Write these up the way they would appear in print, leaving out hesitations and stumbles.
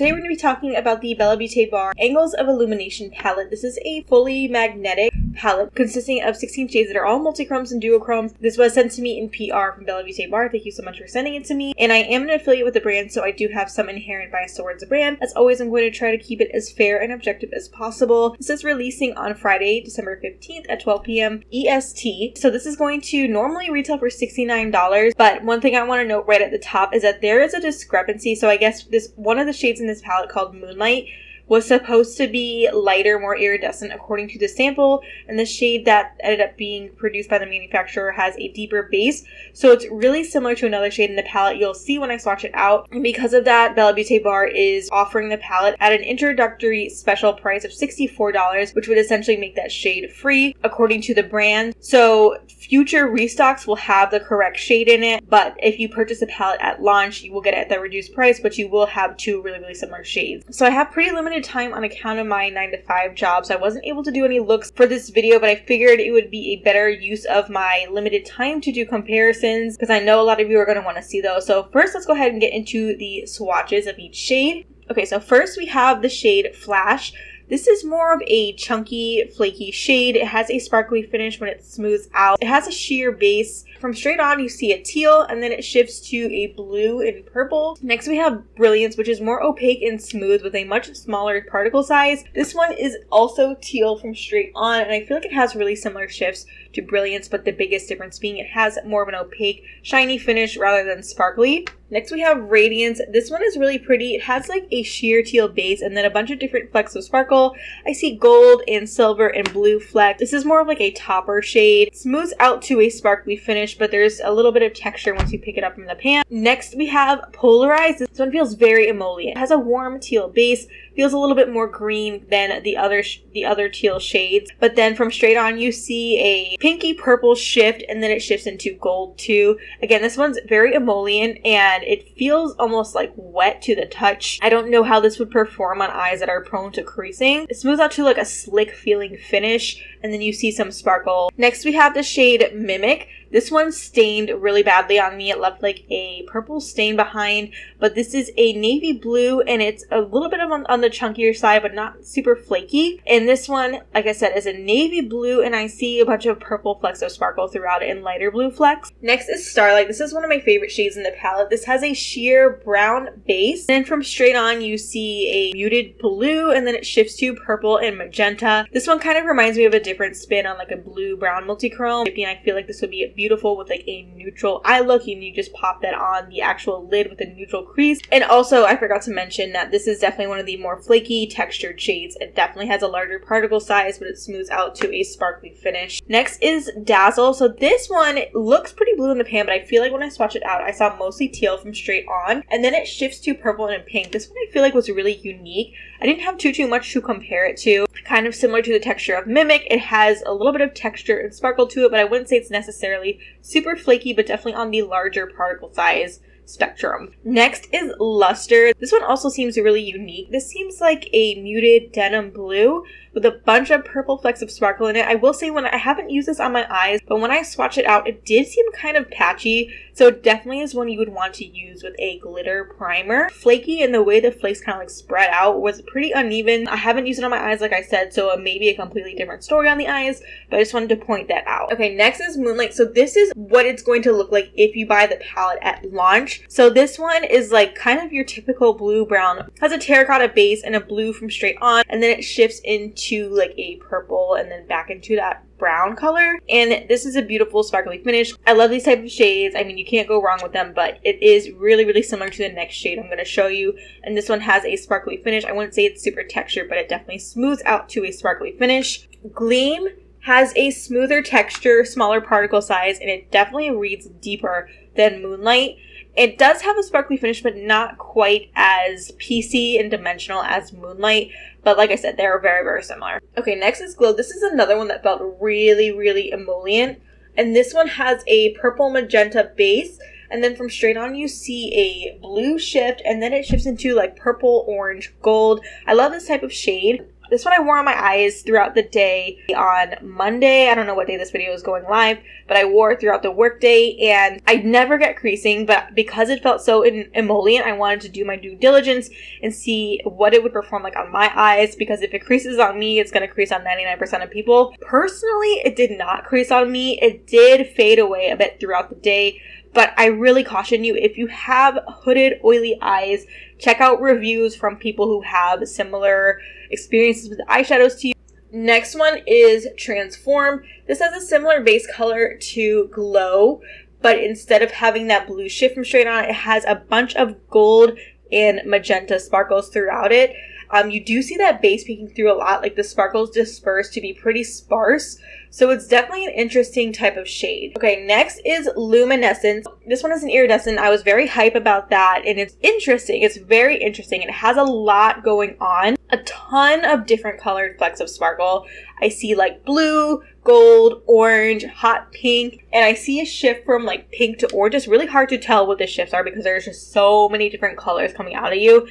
Today we're going to be talking about the BellaBeauteBar Angles of Illumination palette. This is a fully magnetic palette consisting of 16 shades that are all multichromes and duochromes. This was sent to me in PR from BellaBeauteBar. Thank you so much for sending it to me. And I am an affiliate with the brand, so I do have some inherent bias towards the brand. As always, I'm going to try to keep it as fair and objective as possible. This is releasing on Friday, December 15th at 12 p.m. EST. So this is going to normally retail for $69, but one thing I want to note right at the top is that there is a discrepancy. So I guess one of the shades in this palette called Moonlight was supposed to be lighter, more iridescent according to the sample, and the shade that ended up being produced by the manufacturer has a deeper base, so it's really similar to another shade in the palette you'll see when I swatch it out. And because of that, BellaBeauteBar is offering the palette at an introductory special price of $64, which would essentially make that shade free according to the brand. So future restocks will have the correct shade in it, but if you purchase a palette at launch, you will get it at the reduced price, but you will have two really similar shades. So I have pretty limited time on account of my 9-to-5 job, so I wasn't able to do any looks for this video, but I figured it would be a better use of my limited time to do comparisons because I know a lot of you are going to want to see those. So first, let's go ahead and get into the swatches of each shade. Okay, so first we have the shade Flash. This is more of a chunky, flaky shade. It has a sparkly finish when it smooths out. It has a sheer base. From straight on, you see a teal, and then it shifts to a blue and purple. Next, we have Brilliance, which is more opaque and smooth with a much smaller particle size. This one is also teal from straight on, and I feel like it has really similar shifts to Brilliance, but the biggest difference being it has more of an opaque, shiny finish rather than sparkly. Next, we have Radiance. This one is really pretty. It has like a sheer teal base and then a bunch of different flecks of sparkle. I see gold and silver and blue flecks. This is more of like a topper shade. It smooths out to a sparkly finish, but there's a little bit of texture once you pick it up from the pan. Next, we have Polarized. This one feels very emollient. It has a warm teal base. Feels a little bit more green than the other teal shades. But then from straight on, you see a pinky purple shift, and then it shifts into gold too. Again, this one's very emollient, and it feels almost like wet to the touch. I don't know how this would perform on eyes that are prone to creasing. It smooths out to like a slick feeling finish, and then you see some sparkle. Next, we have the shade Mimic. This one stained really badly on me. It left like a purple stain behind, but this is a navy blue, and it's a little bit on the chunkier side, but not super flaky. And this one, like I said, is a navy blue, and I see a bunch of purple flecks of sparkle throughout it and lighter blue flecks. Next is Starlight. This is one of my favorite shades in the palette. This has a sheer brown base. Then from straight on, you see a muted blue, and then it shifts to purple and magenta. This one kind of reminds me of a different spin on like a blue-brown multichrome. And I feel like this would be beautiful with like a neutral eye look. You just pop that on the actual lid with a neutral crease. And also, I forgot to mention that this is definitely one of the more flaky textured shades. It definitely has a larger particle size, but it smooths out to a sparkly finish. Next is Dazzle. So this one looks pretty blue in the pan, but I feel like when I swatch it out, I saw mostly teal from straight on, and then it shifts to purple and pink. This one I feel like was really unique. I didn't have too much to compare it to. Kind of similar to the texture of Mimic. It has a little bit of texture and sparkle to it, but I wouldn't say it's necessarily super flaky, but definitely on the larger particle size spectrum. Next is Luster. This one also seems really unique. This seems like a muted denim blue with a bunch of purple flecks of sparkle in it. I will say, when I haven't used this on my eyes, but when I swatch it out, it did seem kind of patchy, so it definitely is one you would want to use with a glitter primer. Flaky, and the way the flakes kind of like spread out was pretty uneven. I haven't used it on my eyes, like I said, so it may be a completely different story on the eyes, but I just wanted to point that out. Okay, next is Moonlight. So this is what it's going to look like if you buy the palette at launch. So this one is like kind of your typical blue-brown. Has a terracotta base and a blue from straight on, and then it shifts into like a purple and then back into that brown color. And this is a beautiful sparkly finish. I love these type of shades. I mean, you can't go wrong with them, but it is really similar to the next shade I'm going to show you. And this one has a sparkly finish. I wouldn't say it's super textured, but it definitely smooths out to a sparkly finish. Gleam has a smoother texture, smaller particle size, and it definitely reads deeper than Moonlight. It does have a sparkly finish, but not quite as piecey and dimensional as Moonlight. But like I said, they're very similar. Okay, next is Glow. This is another one that felt really emollient. And this one has a purple magenta base. And then from straight on, you see a blue shift. And then it shifts into like purple, orange, gold. I love this type of shade. This one I wore on my eyes throughout the day on Monday. I don't know what day this video is going live, but I wore it throughout the workday, and I never get creasing, but because it felt so emollient, I wanted to do my due diligence and see what it would perform like on my eyes, because if it creases on me, it's going to crease on 99% of people. Personally, it did not crease on me. It did fade away a bit throughout the day, but I really caution you, if you have hooded, oily eyes, check out reviews from people who have similar experiences with eyeshadows to you. Next one is Transform. This has a similar base color to Glow, but instead of having that blue shift from Straight On, it has a bunch of gold and magenta sparkles throughout it. You do see that base peeking through a lot, like the sparkles disperse to be pretty sparse. So it's definitely an interesting type of shade. Okay, next is Luminescence. This one is an iridescent. I was very hype about that, and it's interesting. It's very interesting. It has a lot going on. A ton of different colored flecks of sparkle. I see like blue, gold, orange, hot pink, and I see a shift from like pink to orange. It's really hard to tell what the shifts are because there's just so many different colors coming out of you.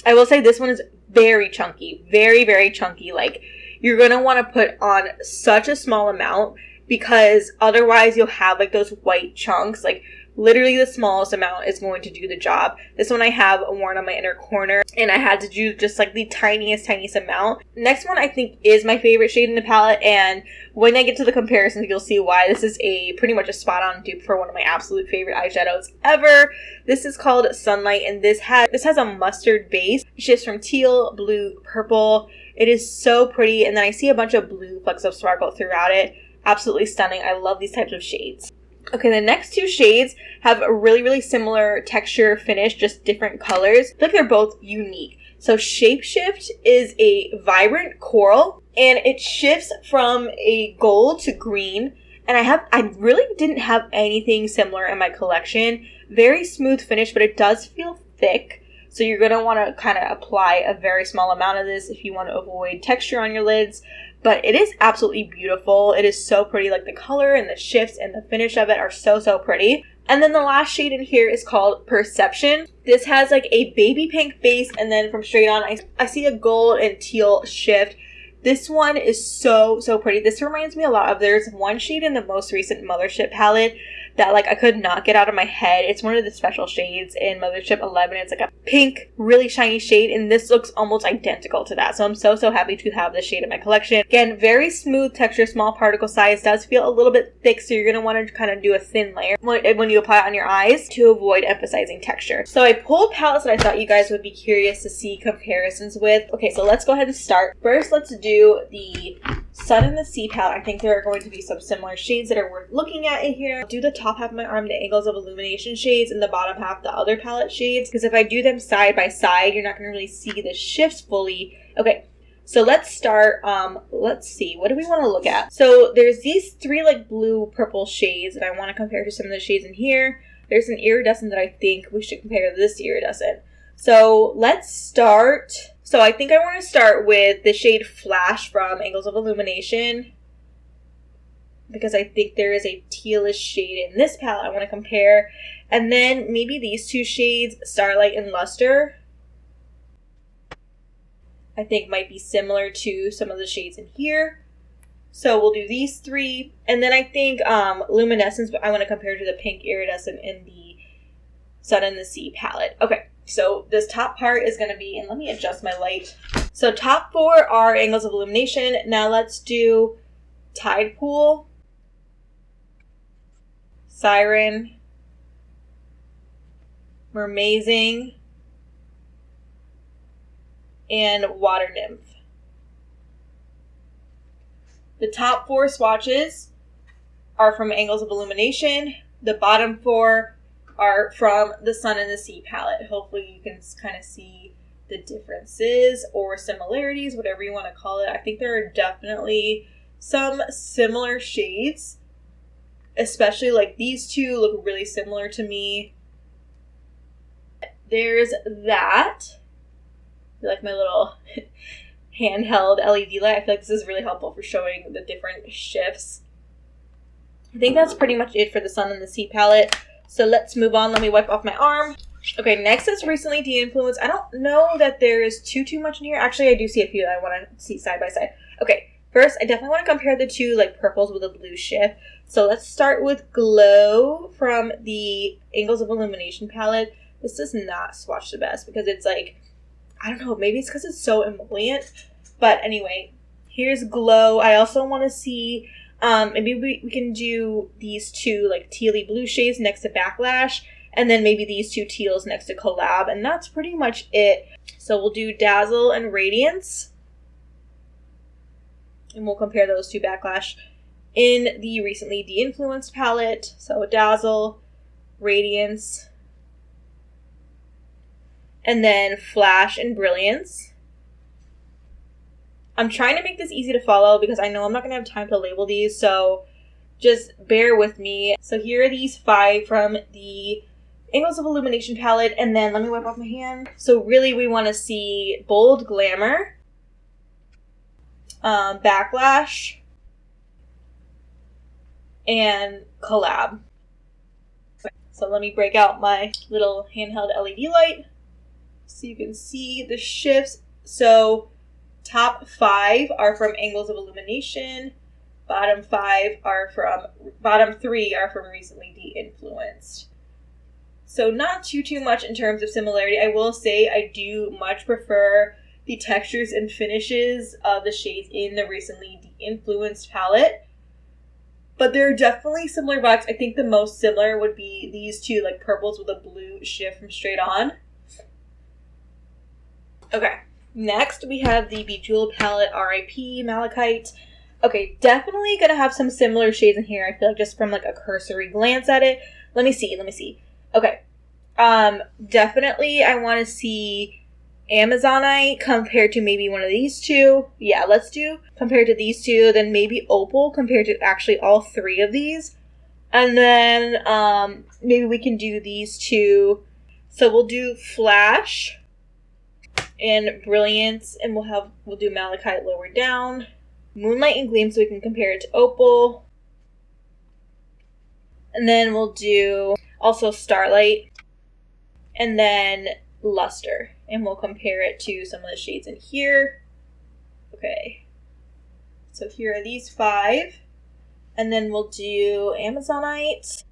I will say this one is very chunky, very, very chunky. Like, you're going to want to put on such a small amount because otherwise you'll have like those white chunks. Like, literally the smallest amount is going to do the job. This one I have worn on my inner corner, and I had to do just like the tiniest amount. Next one I think is my favorite shade in the palette, and when I get to the comparisons, you'll see why. This is pretty much a spot-on dupe for one of my absolute favorite eyeshadows ever. This is called Sunlight, and this has a mustard base. It shifts from teal, blue, purple. It is so pretty, and then I see a bunch of blue flecks of sparkle throughout it. Absolutely stunning. I love these types of shades. Okay, the next two shades have a really, really similar texture finish, just different colors. I think they're both unique. So Shapeshift is a vibrant coral, and it shifts from a gold to green. And I really didn't have anything similar in my collection. Very smooth finish, but it does feel thick. So you're going to want to kind of apply a very small amount of this if you want to avoid texture on your lids. But it is absolutely beautiful. It is so pretty. Like, the color and the shifts and the finish of it are so, so pretty. And then the last shade in here is called Perception. This has like a baby pink base, and then from Straight On, I see a gold and teal shift. This one is so, so pretty. This reminds me a lot of, there's one shade in the most recent Mothership palette that like I could not get out of my head. It's one of the special shades in Mothership 11. It's like a pink, really shiny shade, and this looks almost identical to that. So I'm so, so happy to have this shade in my collection. Again, very smooth texture, small particle size, does feel a little bit thick, so you're going to want to kind of do a thin layer when you apply it on your eyes to avoid emphasizing texture. So I pulled palettes that I thought you guys would be curious to see comparisons with. Okay, so let's go ahead and start. First, let's do the Sun and the Sea palette. I think there are going to be some similar shades that are worth looking at in here. I'll do the top half of my arm, the Angles of Illumination shades, and the bottom half, the other palette shades, because if I do them side by side, you're not going to really see the shifts fully. Okay, so let's start. Let's see, what do we want to look at? So there's these three like blue purple shades that I want to compare to some of the shades in here. There's an iridescent that I think we should compare to this iridescent. So let's start. So I think I want to start with the shade Flash from Angles of Illumination, because I think there is a tealish shade in this palette I want to compare. And then maybe these two shades, Starlight and Luster, I think might be similar to some of the shades in here. So we'll do these three. And then I think Luminescence, I want to compare to the pink iridescent in the Sun and the Sea palette. Okay, so this top part is going to be, and let me adjust my light. So top four are Angles of Illumination. Now let's do Tide Pool, Siren, Mermazing, and Water Nymph. The top four swatches are from Angles of Illumination. The bottom four are from the Sun and the Sea palette. Hopefully you can kind of see the differences or similarities, whatever you want to call it. I think there are definitely some similar shades, especially like these two look really similar to me. There's that. I like my little handheld LED light. I feel like this is really helpful for showing the different shifts. I think that's pretty much it for the Sun and the Sea palette. So let's move on. Let me wipe off my arm. Okay, next is recently de-influenced. I don't know that there is too much in here. Actually, I do see a few that I want to see side by side. Okay, first, I definitely want to compare the two, like, purples with a blue shift. So let's start with Glow from the Angles of Illumination palette. This does not swatch the best because it's like, I don't know, maybe it's because it's so emollient. But anyway, here's Glow. I also want to see, maybe we can do these two, like, tealy blue shades next to Backlash. And then maybe these two teals next to Collab. And that's pretty much it. So we'll do Dazzle and Radiance. And we'll compare those to Backlash in the recently de-influenced palette. So Dazzle, Radiance, and then Flash and Brilliance. I'm trying to make this easy to follow because I know I'm not going to have time to label these. So just bear with me. So here are these 5 from the Angles of Illumination palette, and then let me wipe off my hand. So really we want to see Bold Glamour, Backlash, and Collab. So let me break out my little handheld LED light so you can see the shifts. So top 5 are from Angles of Illumination, bottom 3 are from recently de-influenced. So not too much in terms of similarity. I will say I do much prefer the textures and finishes of the shades in the recently de-influenced palette. But there are definitely similar vibes. I think the most similar would be these two, like, purples with a blue shift from Straight On. Okay, next we have the Bejeweled palette, RIP Malachite. Okay, definitely gonna have some similar shades in here. I feel like just from, like, a cursory glance at it. Let me see. Okay. Definitely I want to see Amazonite compared to maybe one of these two. Yeah, let's do compared to these two. Then maybe Opal compared to actually all 3 of these. And then, maybe we can do these two. So we'll do Flash and Brilliance, and we'll do Malachite lower down. Moonlight and Gleam so we can compare it to Opal. And then we'll do also Starlight, and then Luster, and we'll compare it to some of the shades in here. Okay, so here are these 5, and then we'll do Amazonite,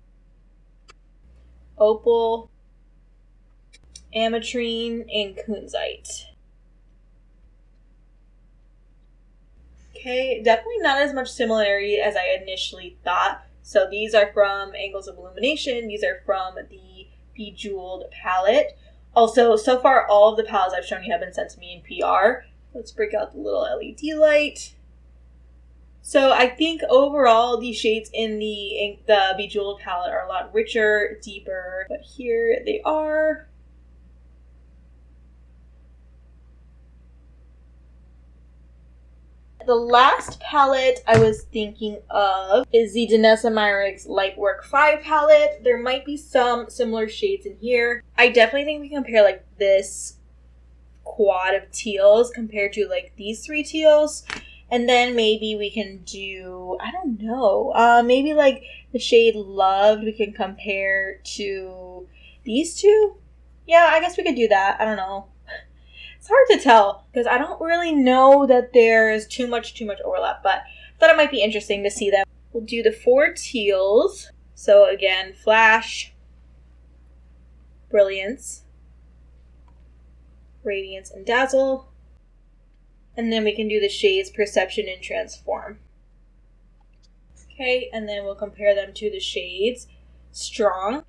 Opal, Ametrine, and Kunzite. Okay, definitely not as much similarity as I initially thought. So these are from Angles of Illumination. These are from the Bejeweled palette. Also, so far, all of the palettes I've shown you have been sent to me in PR. Let's break out the little LED light. So I think overall, these shades in the Bejeweled palette are a lot richer, deeper. But here they are. The last palette I was thinking of is the Denona Myricks Lightwork 5 palette. There might be some similar shades in here. I definitely think we can compare like this quad of teals compared to like these 3 teals. And then maybe we can do, I don't know, maybe like the shade Loved we can compare to these 2. Yeah, I guess we could do that. I don't know. It's hard to tell because I don't really know that there's too much overlap, but I thought it might be interesting to see them. We'll do the 4 teals. So again, Flash, Brilliance, Radiance, and Dazzle. And then we can do the shades Perception and Transform. Okay, and then we'll compare them to the shades Strong.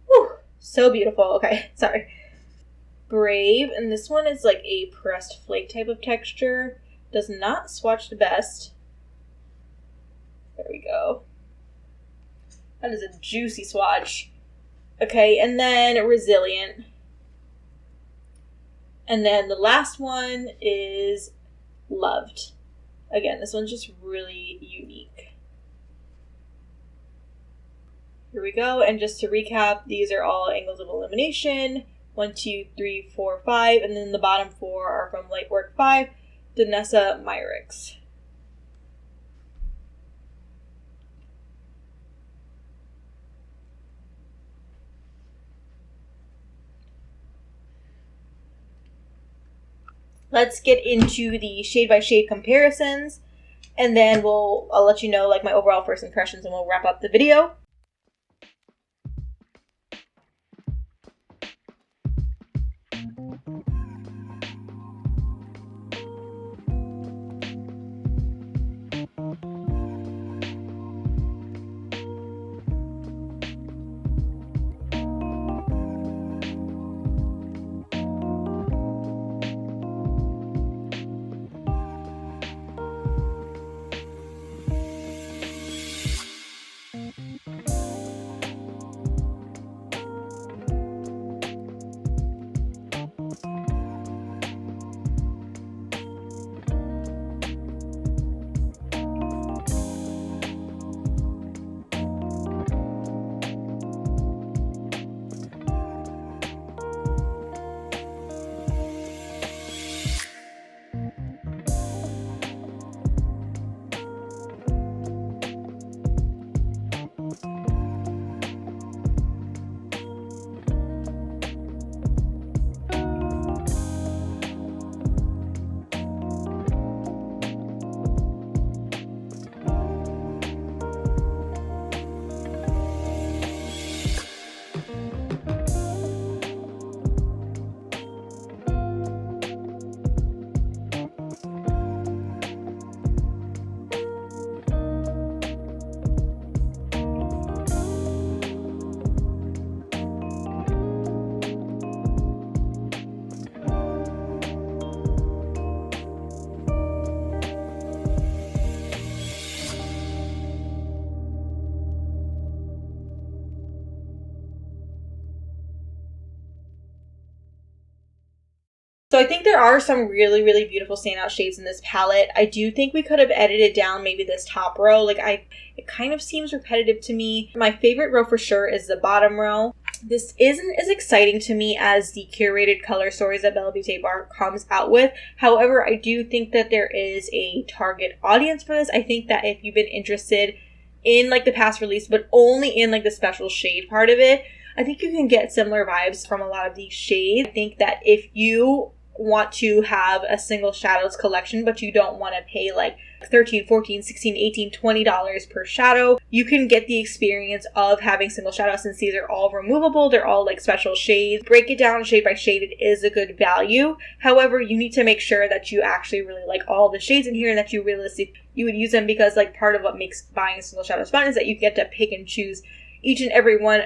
Whew, so beautiful. Okay, sorry. Brave, and this one is like a pressed flake type of texture. Does not swatch the best. There we go. That is a juicy swatch. Okay, and then Resilient. And then the last one is Loved. Again, this one's just really unique. Here we go, and just to recap, these are all Angles of Illumination. 1, 2, 3, 4, 5, and then the bottom 4 are from Lightwork 5, Denona Myricks. let's get into the shade by shade comparisons, and then I'll let you know like my overall first impressions, and we'll wrap up the video. So I think there are some really, really beautiful standout shades in this palette. I do think we could have edited down maybe this top row. It kind of seems repetitive to me. My favorite row for sure is the bottom row. This isn't as exciting to me as the curated color stories that BellaBeauteBar comes out with. However, I do think that there is a target audience for this. I think that if you've been interested in like the past release, but only in like the special shade part of it, I think you can get similar vibes from a lot of these shades. I think that if you want to have a single shadows collection, but you don't want to pay like $13, $14, $16, $18, $20 per shadow, you can get the experience of having single shadows since these are all removable. They're all like special shades. Break it down shade by shade. It is a good value. However, you need to make sure that you actually really like all the shades in here and that you would use them, because like part of what makes buying single shadows fun is that you get to pick and choose each and every one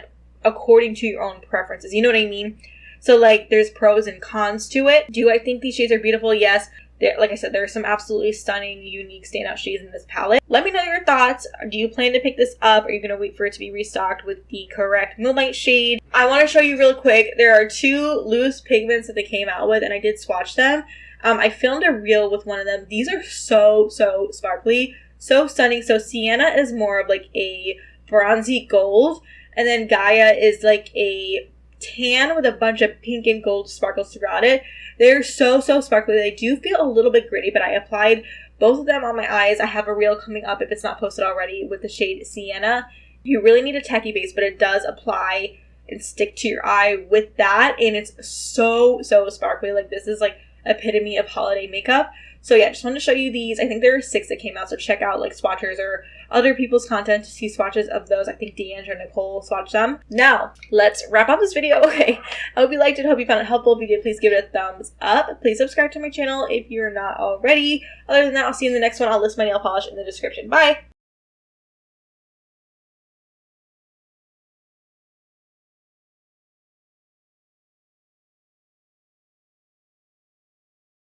according to your own preferences. You know what I mean? So, like, there's pros and cons to it. Do I think these shades are beautiful? Yes. Like I said, there are some absolutely stunning, unique, standout shades in this palette. Let me know your thoughts. Do you plan to pick this up? Are you going to wait for it to be restocked with the correct Moonlight shade? I want to show you real quick. There are two loose pigments that they came out with, and I did swatch them. I filmed a reel with one of them. These are so sparkly, so stunning. So, Sienna is more of like a bronzy gold, and then Gaia is like a tan with a bunch of pink and gold sparkles throughout it. They're so sparkly. They do feel a little bit gritty, but I applied both of them on my eyes. I have a reel coming up if it's not posted already with the shade Sienna. You really need a techie base, but it does apply and stick to your eye with that, and it's so sparkly. Like, this is like epitome of holiday makeup. So yeah, just wanted to show you these. I think there are 6 that came out, so check out like Swatchers or other people's content to see swatches of those. I think Deanne or Nicole swatched them. Now, let's wrap up this video. Okay, I hope you liked it. Hope you found it helpful. If you did, please give it a thumbs up. Please subscribe to my channel if you're not already. Other than that, I'll see you in the next one. I'll list my nail polish in the description. Bye!